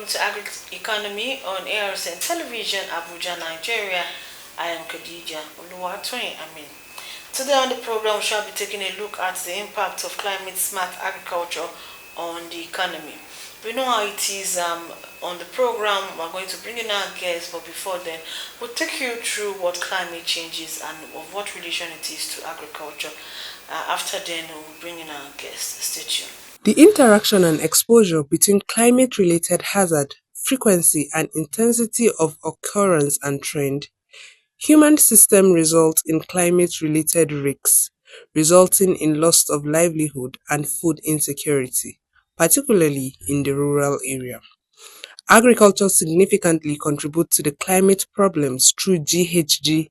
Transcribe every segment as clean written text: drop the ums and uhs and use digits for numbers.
to Agric Economy on ARSN Television, Abuja, Nigeria. I am Khadija Oluwatoyin Amin. Today on the program, we shall be taking a look at the impact of climate-smart agriculture on the economy. We know how it is on the program. We're going to bring in our guests, but before then, we'll take you through what climate change is and of what relation it is to agriculture. After then, we'll bring in our guests. Stay tuned. The interaction and exposure between climate-related hazard, frequency and intensity of occurrence and trend. Human system result in climate-related risks, resulting in loss of livelihood and food insecurity, particularly in the rural area. Agriculture significantly contributes to the climate problems through GHG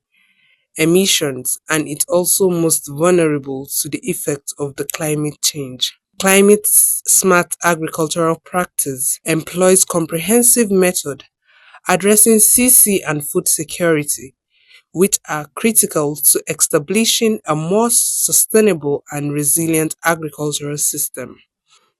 emissions, and it also most vulnerable to the effects of the climate change. Climate smart agricultural practice employs comprehensive method addressing CC and food security, which are critical to establishing a more sustainable and resilient agricultural system.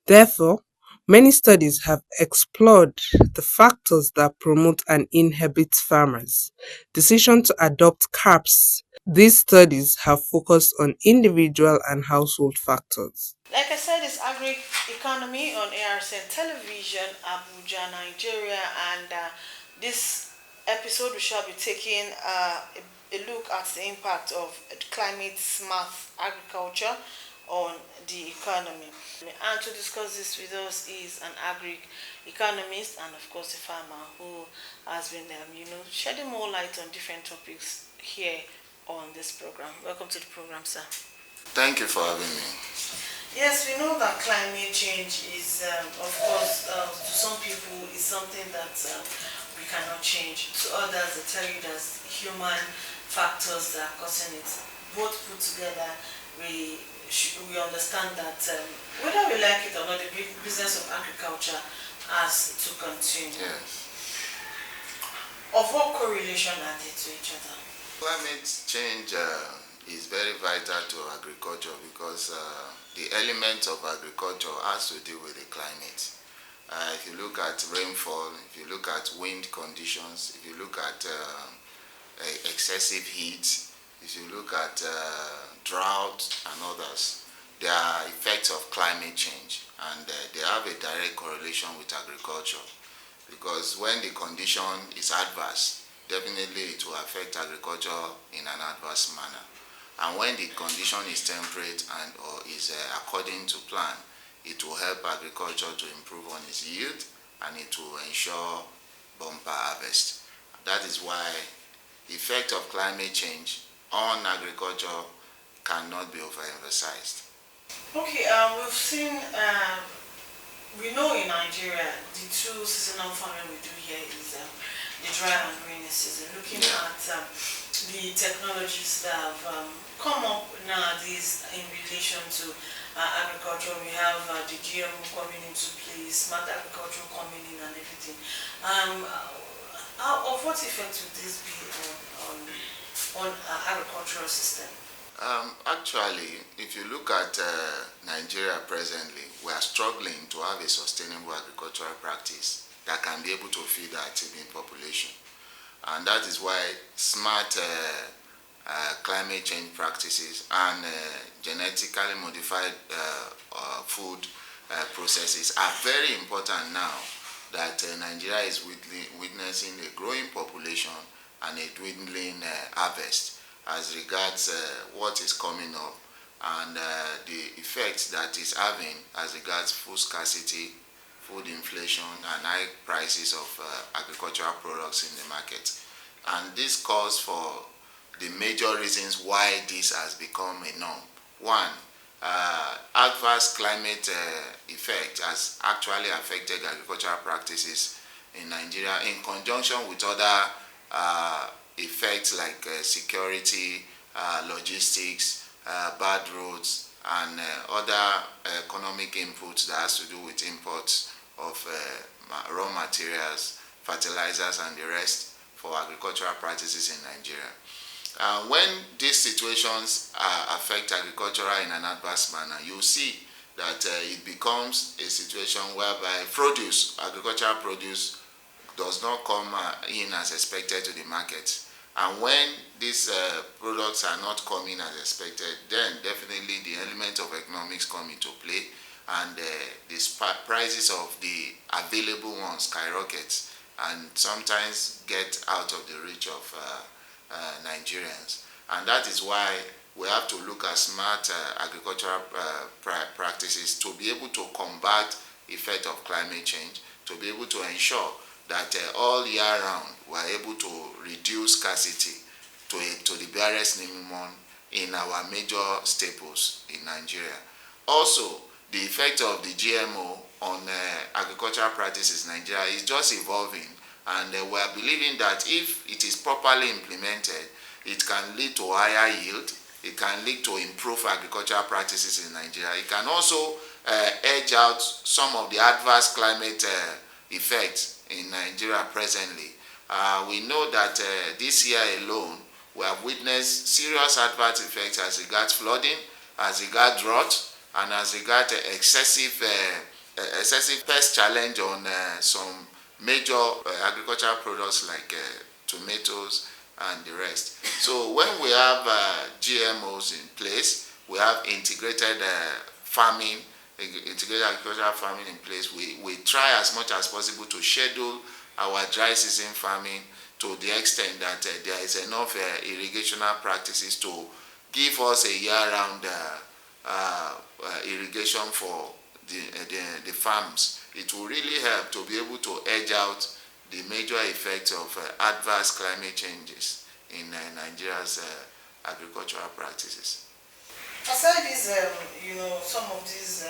Therefore, many studies have explored the factors that promote and inhibit farmers' decision to adopt CARBs. These studies have focused on individual and household factors. Like I said, it's Agric Economy on ARSN Television, Abuja, Nigeria, and this episode we shall be taking a look at the impact of climate smart agriculture on the economy. And to discuss this with us is an agric economist and of course a farmer who has been shedding more light on different topics here on this program. Welcome to the program, sir. Thank you for having me. Yes, we know that climate change is, of course, to some people, is something that we cannot change. To others, they tell you there's human factors that are causing it. Both put together, we understand that whether we like it or not, the business of agriculture has to continue. Yes. Of what correlation are they to each other? Climate change is very vital to agriculture because the element of agriculture has to do with the climate. If you look at rainfall, if you look at wind conditions, if you look at excessive heat, if you look at drought and others, they are effects of climate change, and they have a direct correlation with agriculture, because when the condition is adverse, definitely it will affect agriculture in an adverse manner. And when the condition is temperate and or is according to plan, it will help agriculture to improve on its yield, and it will ensure bumper harvest. That is why the effect of climate change on agriculture cannot be overemphasized. Okay, we've seen, we know in Nigeria, the two seasonal farming we do here is the dry and rainy season. Looking at the technologies that have come up nowadays in relation to agriculture, we have the GMO coming into play, smart agriculture coming in and everything. Of what effect would this be on agricultural system? Actually, if you look at Nigeria presently, we are struggling to have a sustainable agricultural practice that can be able to feed our teeming population. And that is why smart climate change practices and genetically modified food processes are very important now that Nigeria is witnessing a growing population and a dwindling harvest as regards what is coming up, and the effects that is having as regards food scarcity, food inflation, and high prices of agricultural products in the market. And this calls for the major reasons why this has become a norm. One, adverse climate effect has actually affected agricultural practices in Nigeria in conjunction with other effects like security, logistics, bad roads, and other economic inputs that has to do with imports of raw materials, fertilizers, and the rest for agricultural practices in Nigeria. When these situations affect agriculture in an adverse manner, you see that it becomes a situation whereby agricultural produce does not come in as expected to the market. And when these products are not coming as expected, then definitely the element of economics come into play, and the prices of the available ones skyrockets and sometimes get out of the reach of Nigerians. And that is why we have to look at smart agricultural practices to be able to combat effect of climate change, to be able to ensure that all year round we are able to reduce scarcity to the barest minimum in our major staples in Nigeria. Also, the effect of the GMO on agricultural practices in Nigeria is just evolving, and we are believing that if it is properly implemented, it can lead to higher yield, it can lead to improved agricultural practices in Nigeria. It can also edge out some of the adverse climate effects in Nigeria presently. We know that this year alone, we have witnessed serious adverse effects as regards flooding, as regards drought, and as regards excessive pest challenge on some major agricultural products like tomatoes and the rest. So when we have GMOs in place, we have integrated agricultural farming in place, we try as much as possible to schedule our dry season farming to the extent that there is enough irrigational practices to give us a year-round irrigation for the farms. It will really help to be able to edge out the major effects of adverse climate changes in Nigeria's agricultural practices. Aside these, some of these,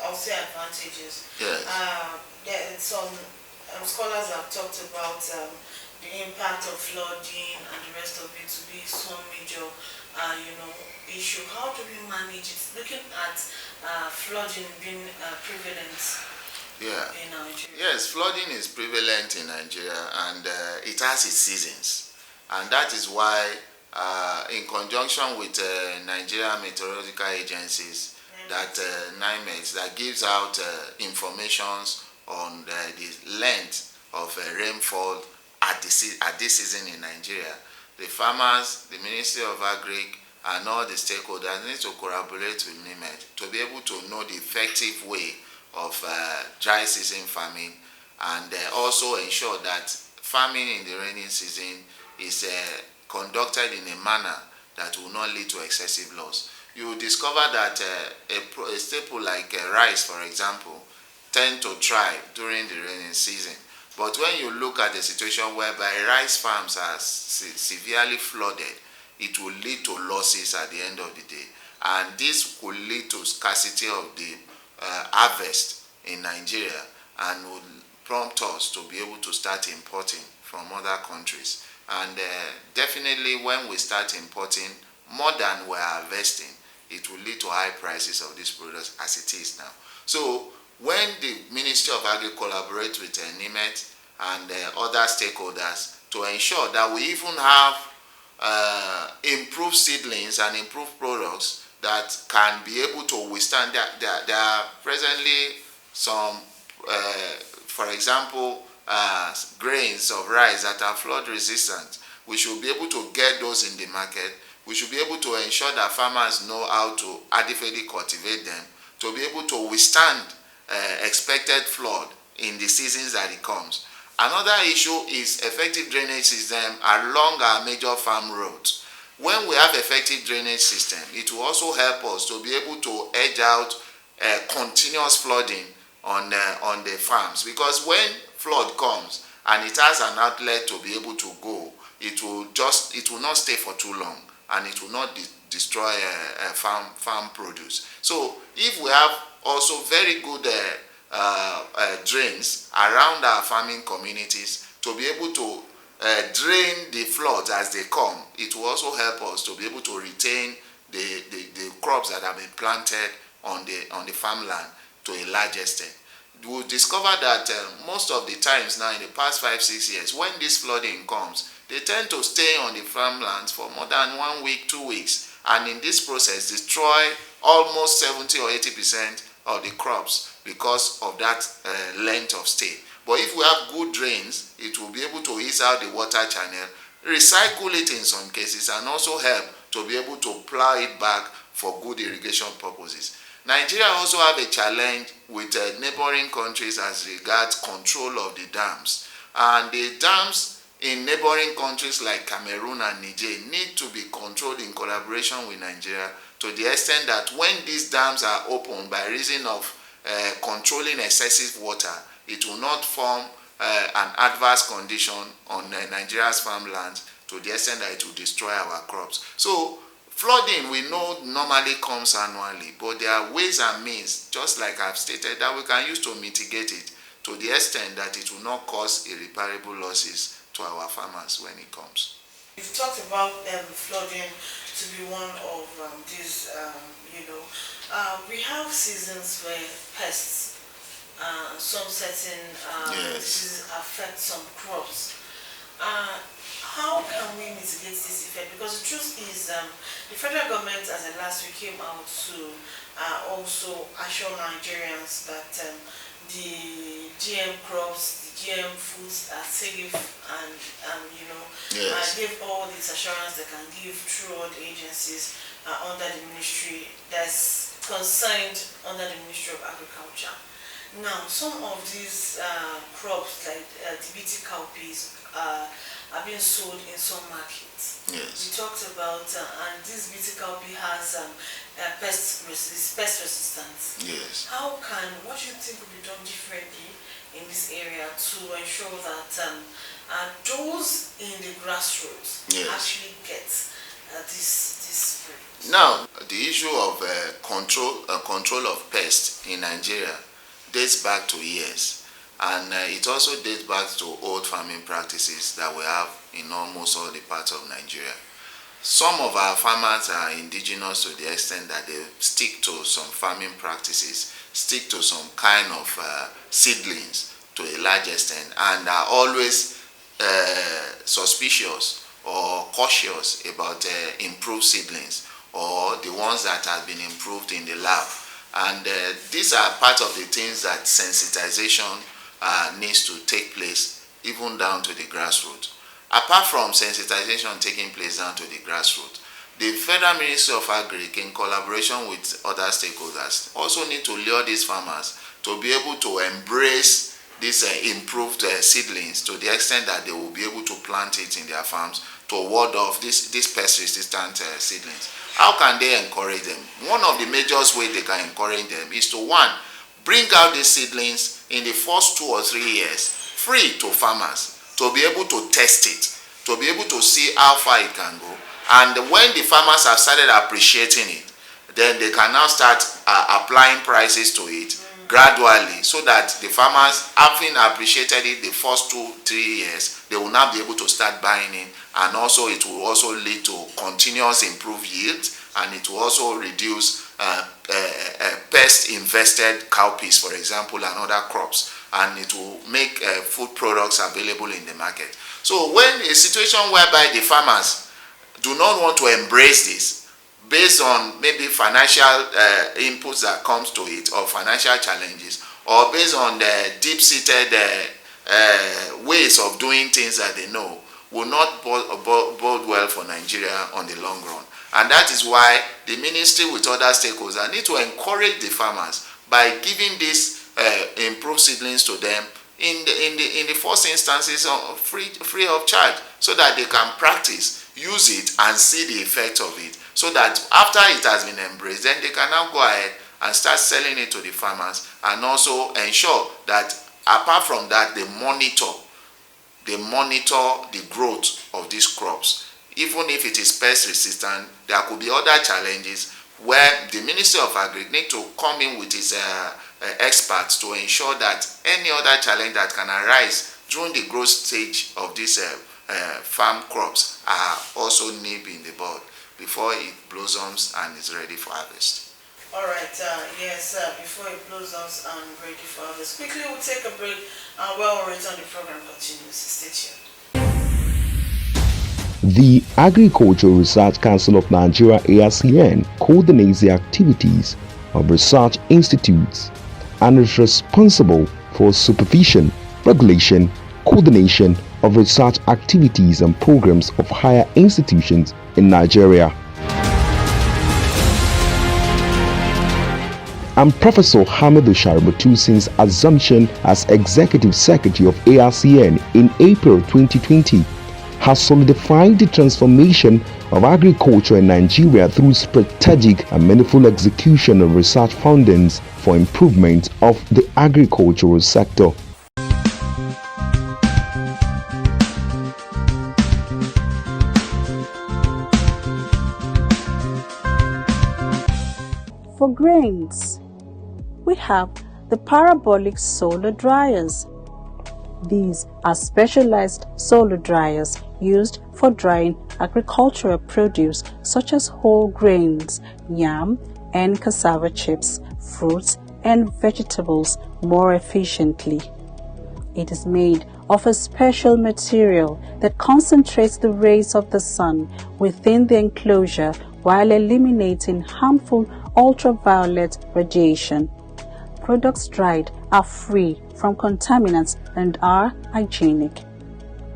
I would say, advantages, yes. There some scholars have talked about the impact of flooding and the rest of it to be some major, issue. How do we manage it? Looking at flooding being prevalent in Nigeria. Yes, flooding is prevalent in Nigeria, and it has its seasons. And that is why, in conjunction with Nigeria meteorological agencies, that NIMET, that gives out informations on the length of rainfall at this season in Nigeria. The farmers, the Ministry of Agric, and all the stakeholders need to collaborate with NIMET to be able to know the effective way of dry season farming, and also ensure that farming in the rainy season is conducted in a manner that will not lead to excessive loss. You will discover that a staple like rice, for example, tend to thrive during the rainy season. But when you look at the situation whereby rice farms are severely flooded, it will lead to losses at the end of the day. And this will lead to scarcity of the harvest in Nigeria, and will prompt us to be able to start importing from other countries. And definitely when we start importing more than we're harvesting, it will lead to high prices of these products as it is now. So when the Ministry of Agri collaborates with NIMET and other stakeholders to ensure that we even have improved seedlings and improved products that can be able to withstand, there are presently some, for example, grains of rice that are flood resistant. We should be able to get those in the market. We should be able to ensure that farmers know how to adequately cultivate them to be able to withstand expected flood in the seasons that it comes. Another issue is effective drainage system along our major farm roads. When we have effective drainage system, it will also help us to be able to edge out continuous flooding on the farms, because when flood comes and it has an outlet to be able to go, it will not stay for too long, and it will not destroy farm produce. So if we have also very good drains around our farming communities to be able to drain the floods as they come, it will also help us to be able to retain the crops that have been planted on the farmland to a large extent. We'll discover that most of the times now in the past 5-6 years, when this flooding comes, they tend to stay on the farmlands for more than 1 week, 2 weeks, and in this process destroy almost 70 or 80% of the crops because of that length of stay. But if we have good drains, it will be able to ease out the water channel, recycle it in some cases, and also help to be able to plow it back for good irrigation purposes. Nigeria also have a challenge with neighboring countries as regards control of the dams. And the dams in neighboring countries like Cameroon and Niger need to be controlled in collaboration with Nigeria, to the extent that when these dams are opened by reason of controlling excessive water, it will not form an adverse condition on Nigeria's farmlands to the extent that it will destroy our crops. So flooding, we know, normally comes annually, but there are ways and means, just like I've stated, that we can use to mitigate it to the extent that it will not cause irreparable losses to our farmers when it comes. You've talked about flooding to be one of these, we have seasons where pests, some certain diseases affect some crops. How can we mitigate this effect? Because the truth is, the federal government, as of last week, came out to also assure Nigerians that the GM crops, the GM foods are safe, and give all this assurance they can give through all the agencies under the ministry that's concerned under the Ministry of Agriculture. Now, some of these crops, like the BT cowpeas, are being sold in some markets. Yes. We talked about, and this BT cowpea has pest resistance. Yes. What do you think will be done differently in this area to ensure that those in the grassroots actually get this product? Now, the issue of control of pests in Nigeria dates back to years, and it also dates back to old farming practices that we have in almost all the parts of Nigeria. Some of our farmers are indigenous to the extent that they stick to some farming practices, stick to some kind of seedlings to a large extent, and are always suspicious or cautious about improved seedlings or the ones that have been improved in the lab. And these are part of the things that sensitization needs to take place, even down to the grassroots. Apart from sensitization taking place down to the grassroots, the Federal Ministry of Agric, in collaboration with other stakeholders, also need to lure these farmers to be able to embrace these improved seedlings to the extent that they will be able to plant it in their farms to ward off these pest-resistant seedlings. How can they encourage them? One of the major ways they can encourage them is to, one, bring out these seedlings in the first 2 or 3 years free to farmers to be able to test it, to be able to see how far it can go. And when the farmers have started appreciating it, then they can now start applying prices to it gradually, so that the farmers, having appreciated it the first 2-3 years, they will now be able to start buying it, and also it will also lead to continuous improved yields, and it will also reduce pest invested cowpeas, for example, and other crops, and it will make food products available in the market. So when a situation whereby the farmers do not want to embrace this, based on maybe financial inputs that comes to it, or financial challenges, or based on the deep-seated ways of doing things that they know, will not bode well for Nigeria on the long run. And that is why the ministry with other stakeholders need to encourage the farmers by giving these improved seedlings to them in the first instances free of charge, so that they can practice, use it, and see the effect of it, so that after it has been embraced, then they can now go ahead and start selling it to the farmers, and also ensure that apart from that, they monitor the growth of these crops. Even if it is pest resistant, there could be other challenges where the Ministry of Agric need to come in with its experts to ensure that any other challenge that can arise during the growth stage of these farm crops are also nipped in the bud before it blossoms and is ready for harvest. All right, before it blossoms and ready for harvest. Quickly, we'll take a break, and when we return, the program continues. Stay tuned. The Agricultural Research Council of Nigeria (ARCN) coordinates the activities of research institutes and is responsible for supervision, regulation, coordination of research activities and programs of higher institutions in Nigeria. And Professor Hamidu Shaributu, since assumption as Executive Secretary of ARCN in April 2020, has solidified the transformation of agriculture in Nigeria through strategic and meaningful execution of research fundings for improvement of the agricultural sector. For grains, we have the parabolic solar dryers. These are specialized solar dryers used for drying agricultural produce such as whole grains, yam and cassava chips, fruits and vegetables more efficiently. It is made of a special material that concentrates the rays of the sun within the enclosure while eliminating harmful ultraviolet radiation. Products dried are free from contaminants and are hygienic.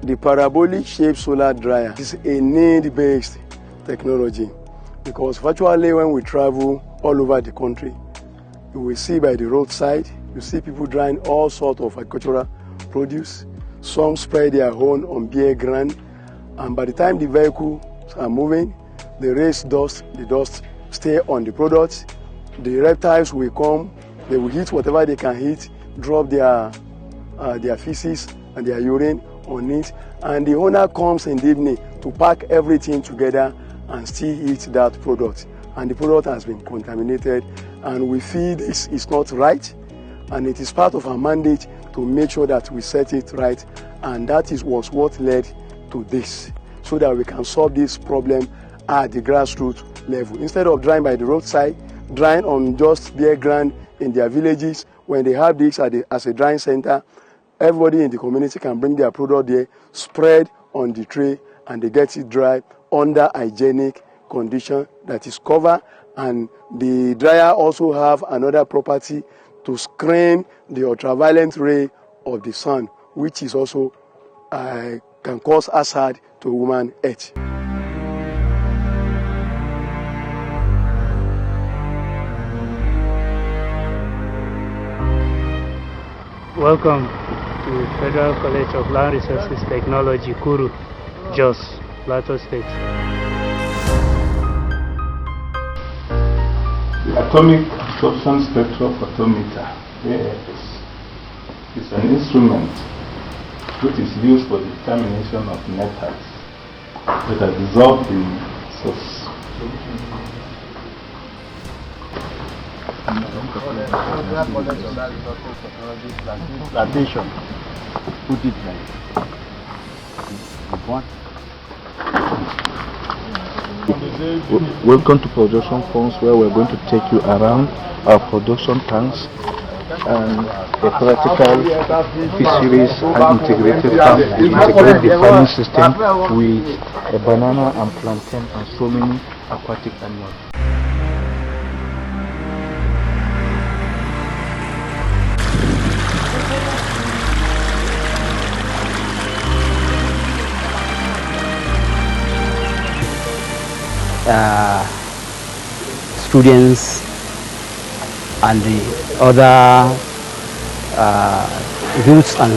The parabolic shaped solar dryer is a need-based technology because virtually when we travel all over the country, you will see by the roadside, you see people drying all sorts of agricultural produce. Some spread their own on bare ground, and by the time the vehicles are moving, the dust stay on the products. The reptiles will come, they will eat whatever they can eat, drop their feces and their urine on it, and the owner comes in the evening to pack everything together and still eat that product. And the product has been contaminated, and we feel this is not right, and it is part of our mandate to make sure that we set it right, and that was what led to this, so that we can solve this problem at the grassroots level. Instead of drying by the roadside, drying on just bare ground in their villages, when they have this as a drying center, everybody in the community can bring their product there, spread on the tray, and they get it dry under hygienic condition that is covered. And the dryer also have another property to screen the ultraviolet ray of the sun, which is also can cause hazard to human health. Welcome to Federal College of Land Resources Technology, Kuru, Jos, Plateau State. The Atomic Absorption Spectrophotometer, AFS, is an instrument which is used for the determination of metals that are dissolved in source. Plantation. Put it like welcome to production farms, where we're going to take you around our production tanks and a practical fisheries and integrated farm. We integrate the farming system with a banana and plantain and so many aquatic animals. Students and the other youths and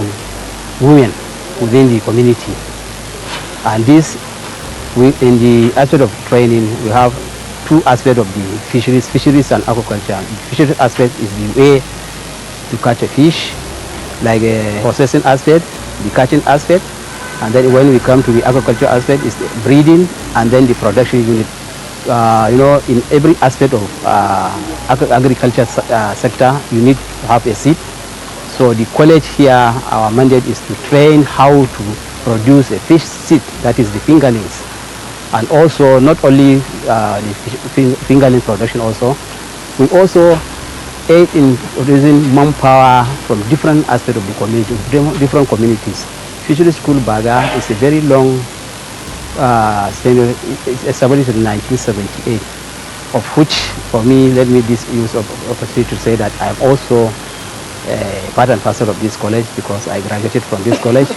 women within the community. And this, in the aspect of training, we have two aspects of the fisheries and aquaculture. The fisheries aspect is the way to catch a fish, like a processing aspect, the catching aspect, and then when we come to the aquaculture aspect, is the breeding and then the production unit. In every aspect of agriculture sector, you need to have a seed. So the college here, our mandate is to train how to produce a fish seed, that is the fingerlings. And also, not only the fingerling production also, we also aid in producing manpower from different aspects of the community, different communities. Fishery School Baga is a very long it's established in 1978. of which, for me, let me this use of opportunity to say that I'm also part and parcel of this college, because I graduated from this college,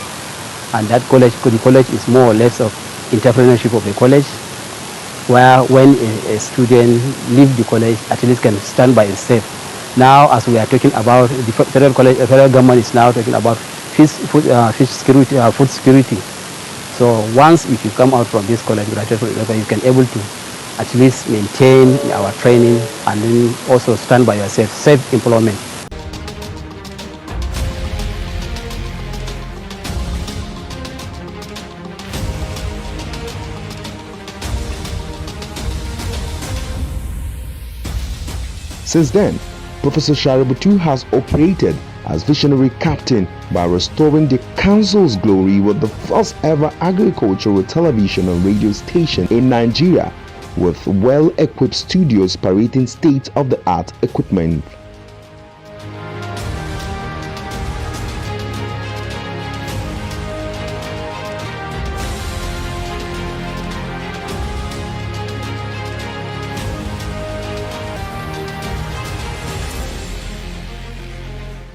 and that college, the college is more or less of entrepreneurship of a college, where when a student leave the college, at least can stand by itself. Now, as we are talking about the federal government is now talking about food security. So once if you come out from this college, you can able to at least maintain our training and then also stand by yourself, self-employment. Since then, Professor Shaributu has operated as visionary captain by restoring the council's glory with the first ever agricultural television and radio station in Nigeria, with well-equipped studios parading state-of-the-art equipment.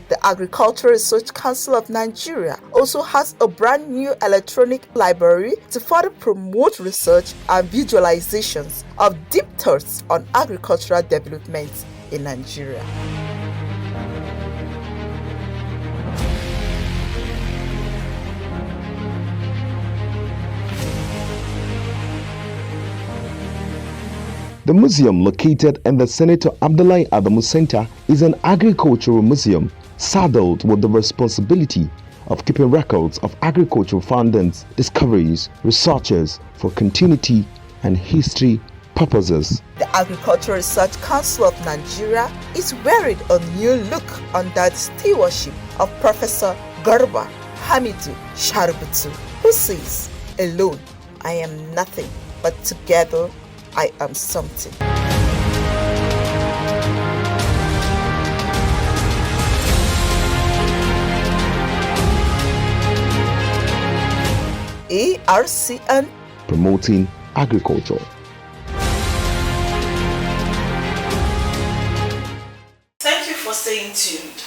The Agricultural Research Council of Nigeria also has a brand new electronic library to further promote research and visualizations of deep thoughts on agricultural development in Nigeria. The museum, located in the Senator Abdullahi Adamu Center, is an agricultural museum saddled with the responsibility of keeping records of agricultural findings, discoveries, researches for continuity and history purposes. The Agricultural Research Council of Nigeria is wearing a new look under the stewardship of Professor Garba Hamidu Shaributu, who says, "Alone, I am nothing, but together, I am something." ARCN, promoting agriculture. Thank you for staying tuned.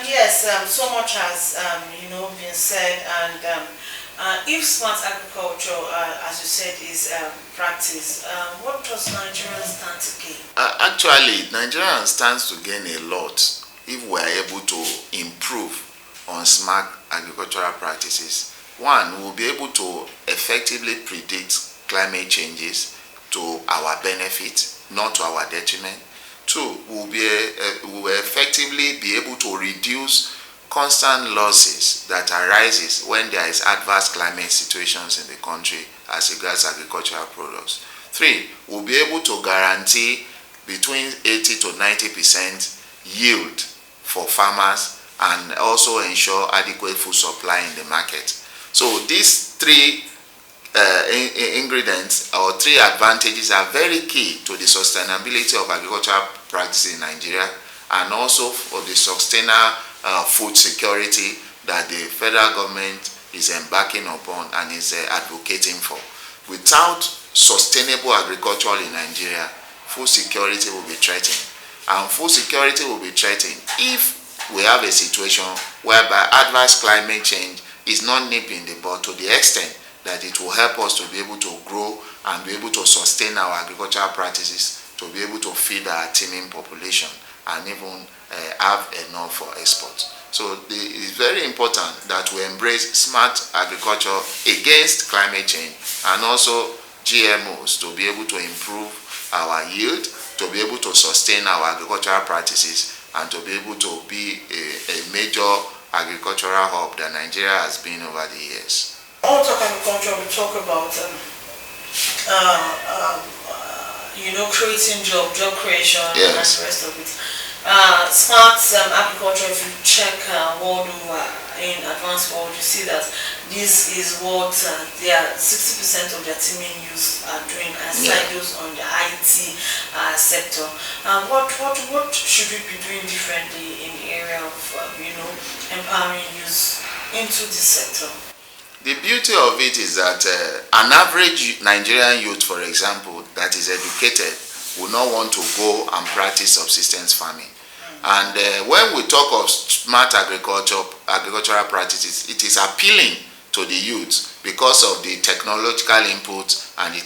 Yes, so much has been said, and if smart agriculture, as you said, is practice, what does Nigeria stand to gain? Actually, Nigeria stands to gain a lot if we are able to improve on smart agricultural practices. One, we'll be able to effectively predict climate changes to our benefit, not to our detriment. Two, we'll effectively be able to reduce constant losses that arises when there is adverse climate situations in the country as regards agricultural products. Three, we'll be able to guarantee between 80 to 90% yield for farmers and also ensure adequate food supply in the market. So these three ingredients or three advantages are very key to the sustainability of agricultural practices in Nigeria, and also for the sustainable food security that the federal government is embarking upon and is advocating for. Without sustainable agriculture in Nigeria, food security will be threatened. And food security will be threatened if we have a situation whereby adverse climate change is not nipping the bud to the extent that it will help us to be able to grow and be able to sustain our agricultural practices, to be able to feed our teeming population and even have enough for export. So it's very important that we embrace smart agriculture against climate change and also GMOs to be able to improve our yield, to be able to sustain our agricultural practices, and to be able to be a major agricultural hub that Nigeria has been over the years. All talk agriculture, we talk about creating job creation, yes, and the rest of it. Smart agriculture, if you check world over in advanced world, you see that this is what they are 60% of their teaming youth are doing, aside those on the IT sector. What should we be doing differently in the area of empowering youth into this sector? The beauty of it is that an average Nigerian youth, for example, that is educated will not want to go and practice subsistence farming. And when we talk of smart agricultural practices, it is appealing to the youth because of the technological input and the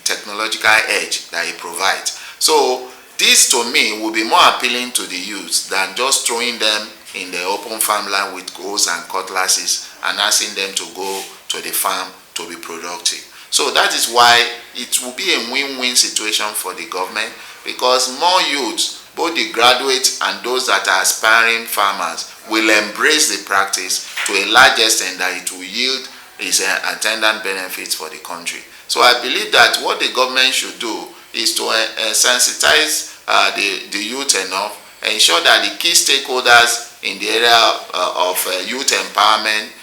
technological edge that it provides. So this to me will be more appealing to the youth than just throwing them in the open farmland with hoes and cutlasses and asking them to go to the farm to be productive. So that is why it will be a win-win situation for the government, because more youths, both the graduates and those that are aspiring farmers, will embrace the practice to a large extent that it will yield its attendant benefits for the country. So I believe that what the government should do is to sensitize the youth enough, ensure that the key stakeholders in the area of youth empowerment,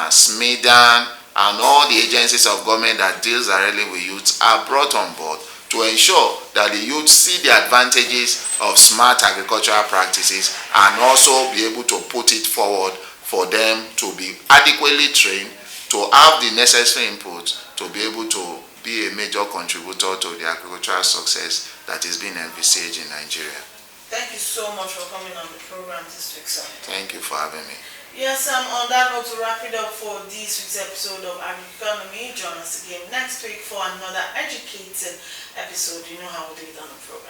SMIDAN, and all the agencies of government that deals directly with youth are brought on board to ensure that the youth see the advantages of smart agricultural practices and also be able to put it forward for them to be adequately trained, to have the necessary input to be able to be a major contributor to the agricultural success that is being envisaged in Nigeria. Thank you so much for coming on the program this week, sir. Thank you for having me. Yes, on that note, to wrap it up for this week's episode of Agric Economy, join us again next week for another educated episode. You know how we do it on the program.